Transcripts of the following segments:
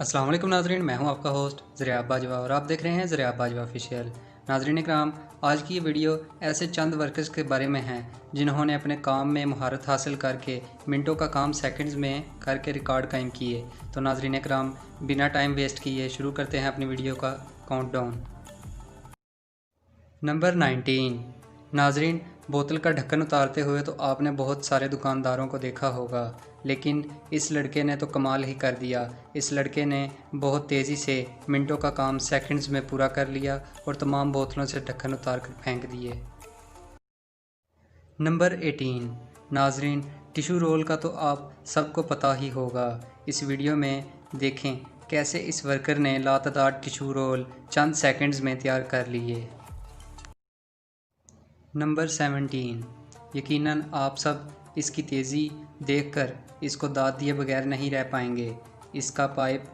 अस्सलाम वालेकुम नाज़रीन, मैं हूं आपका होस्ट ज़रिया बाजवा और आप देख रहे हैं ज़रिया बाजवा ऑफिशियल। नाज़रीन इकराम, आज की ये वीडियो ऐसे चंद वर्कर्स के बारे में है जिन्होंने अपने काम में महारत हासिल करके मिनटों का काम सेकंड्स में करके रिकॉर्ड कायम किए। तो नाज़रीन इकराम, बिना टाइम वेस्ट किए शुरू करते हैं अपनी वीडियो का काउंटडाउन। नंबर 19। नाज़रीन, बोतल का ढक्कन उतारते हुए तो आपने बहुत सारे दुकानदारों को देखा होगा, लेकिन इस लड़के ने तो कमाल ही कर दिया। इस लड़के ने बहुत तेज़ी से मिनटों का काम सेकंड्स में पूरा कर लिया और तमाम बोतलों से ढक्कन उतार कर फेंक दिए। नंबर 18। नाज़रीन, टिशू रोल का तो आप सबको पता ही होगा। इस वीडियो में देखें कैसे इस वर्कर ने लातादार टिशू रोल चंद सेकंड्स में तैयार कर लिए। नंबर 17। यकीनन आप सब इसकी तेज़ी देखकर इसको दाद दिए बगैर नहीं रह पाएंगे। इसका पाइप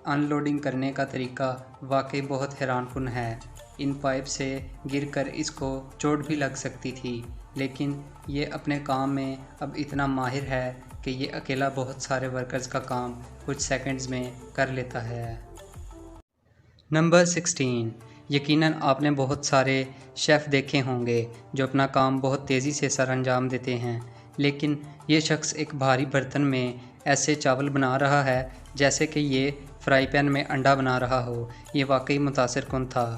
अनलोडिंग करने का तरीका वाकई बहुत हैरानकुन है। इन पाइप से गिरकर इसको चोट भी लग सकती थी, लेकिन ये अपने काम में अब इतना माहिर है कि ये अकेला बहुत सारे वर्कर्स का काम कुछ सेकंड्स में कर लेता है। नंबर 16। यकीनन आपने बहुत सारे शेफ़ देखे होंगे जो अपना काम बहुत तेज़ी से सर अंजाम देते हैं, लेकिन ये शख्स एक भारी बर्तन में ऐसे चावल बना रहा है जैसे कि ये फ्राई पैन में अंडा बना रहा हो। ये वाकई मुतासिर कुन था।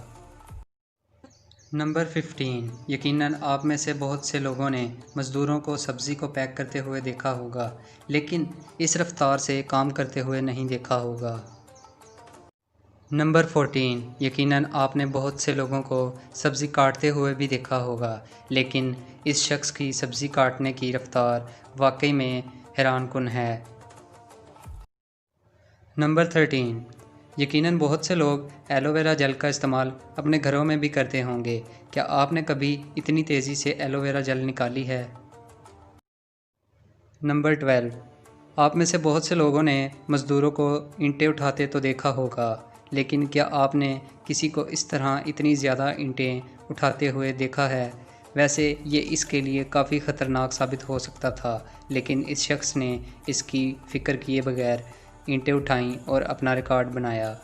नंबर 15। यकीनन आप में से बहुत से लोगों ने मज़दूरों को सब्ज़ी को पैक करते हुए देखा होगा, लेकिन इस रफ्तार से काम करते हुए नहीं देखा होगा। नंबर 14। यकीनन आपने बहुत से लोगों को सब्ज़ी काटते हुए भी देखा होगा, लेकिन इस शख्स की सब्ज़ी काटने की रफ्तार वाकई में हैरानकुन है। नंबर 13। यकीनन बहुत से लोग एलोवेरा जेल का इस्तेमाल अपने घरों में भी करते होंगे। क्या आपने कभी इतनी तेज़ी से एलोवेरा जेल निकाली है? नंबर 12। आप में से बहुत से लोगों ने मज़दूरों को ईंटें उठाते तो देखा होगा, लेकिन क्या आपने किसी को इस तरह इतनी ज़्यादा ईंटें उठाते हुए देखा है? वैसे ये इसके लिए काफ़ी ख़तरनाक साबित हो सकता था, लेकिन इस शख्स ने इसकी फ़िक्र किए बगैर ईंटें उठाईं और अपना रिकॉर्ड बनाया।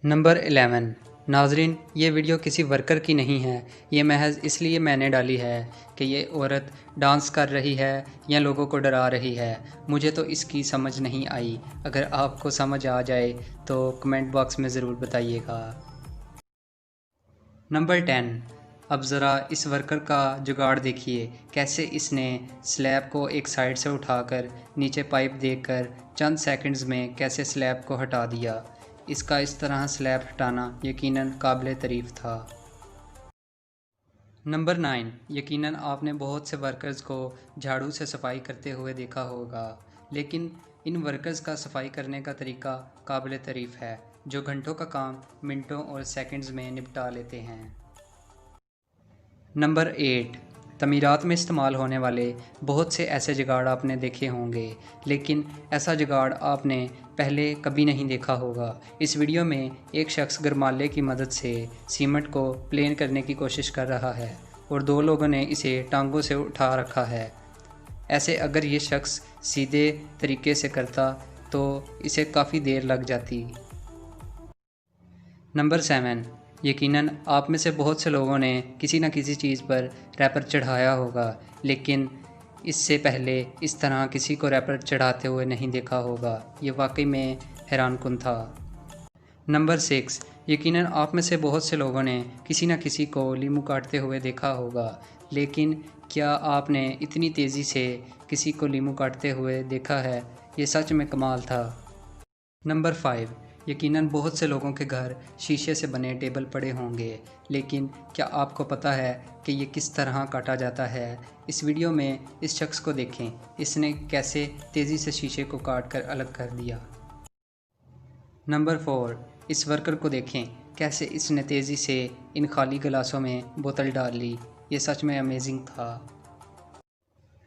नंबर 11। नाज़रीन, ये वीडियो किसी वर्कर की नहीं है। ये महज इसलिए मैंने डाली है कि ये औरत डांस कर रही है या लोगों को डरा रही है। मुझे तो इसकी समझ नहीं आई। अगर आपको समझ आ जाए तो कमेंट बॉक्स में ज़रूर बताइएगा। नंबर 10। अब ज़रा इस वर्कर का जुगाड़ देखिए, कैसे इसने स्लैब को एक साइड से उठाकर नीचे पाइप देकर चंद सेकंड्स में कैसे स्लैब को हटा दिया। इसका इस तरह स्लैब हटाना यकीनन काबिल तारीफ़ था। नंबर 9। यकीनन आपने बहुत से वर्कर्स को झाड़ू से सफाई करते हुए देखा होगा, लेकिन इन वर्कर्स का सफाई करने का तरीका काबिल तारीफ़ है, जो घंटों का काम मिनटों और सेकंड्स में निपटा लेते हैं। नंबर 8। तमीरात में इस्तेमाल होने वाले बहुत से ऐसे जुगाड़ आपने देखे होंगे, लेकिन ऐसा जुगाड़ आपने पहले कभी नहीं देखा होगा। इस वीडियो में एक शख्स गरमाले की मदद से सीमेंट को प्लेन करने की कोशिश कर रहा है और दो लोगों ने इसे टांगों से उठा रखा है। ऐसे अगर ये शख्स सीधे तरीके से करता तो इसे काफ़ी देर लग जाती। नंबर 7। यकीनन आप में से बहुत से लोगों ने किसी न किसी चीज़ पर रैपर चढ़ाया होगा, लेकिन इससे पहले इस तरह किसी को रैपर चढ़ाते हुए नहीं देखा होगा। ये वाकई में हैरानकुन था। नंबर 6। यकीनन आप में से बहुत से लोगों ने किसी न किसी को लीमू काटते हुए देखा होगा, लेकिन क्या आपने इतनी तेज़ी से किसी को लीमू काटते हुए देखा है? ये सच में कमाल था। नंबर 5। यकीनन बहुत से लोगों के घर शीशे से बने टेबल पड़े होंगे, लेकिन क्या आपको पता है कि ये किस तरह काटा जाता है? इस वीडियो में इस शख्स को देखें, इसने कैसे तेज़ी से शीशे को काट कर अलग कर दिया। नंबर 4। इस वर्कर को देखें, कैसे इसने तेज़ी से इन खाली गिलासों में बोतल डाल ली। ये सच में अमेजिंग था।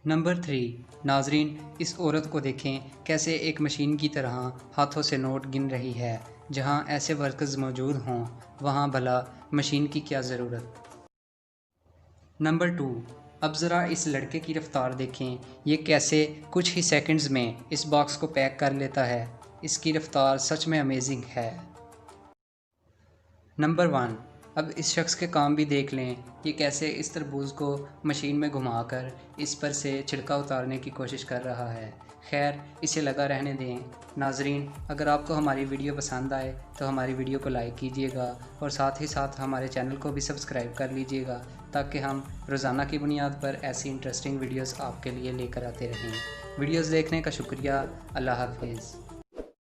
नंबर 3। नाज़रीन, इस औरत को देखें, कैसे एक मशीन की तरह हाथों से नोट गिन रही है। जहां ऐसे वर्कर्स मौजूद हों वहां भला मशीन की क्या ज़रूरत। नंबर 2। अब ज़रा इस लड़के की रफ़्तार देखें, ये कैसे कुछ ही सेकंड्स में इस बॉक्स को पैक कर लेता है। اس کی رفتار سچ میں امیزنگ ہے۔ نمبر 1، اب اس شخص کے کام بھی دیکھ لیں، یہ کیسے اس تربوز کو مشین میں گھما کر اس پر سے چھلکا اتارنے کی کوشش کر رہا ہے۔ خیر، اسے لگا رہنے دیں۔ ناظرین، اگر آپ کو ہماری ویڈیو پسند آئے تو ہماری ویڈیو کو لائک کیجیے گا اور ساتھ ہی ساتھ ہمارے چینل کو بھی سبسکرائب کر لیجیے گا تاکہ ہم روزانہ کی بنیاد پر ایسی انٹرسٹنگ ویڈیوز آپ کے لیے لے کر آتے رہیں۔ ویڈیوز دیکھنے کا شکریہ۔ اللہ حافظ۔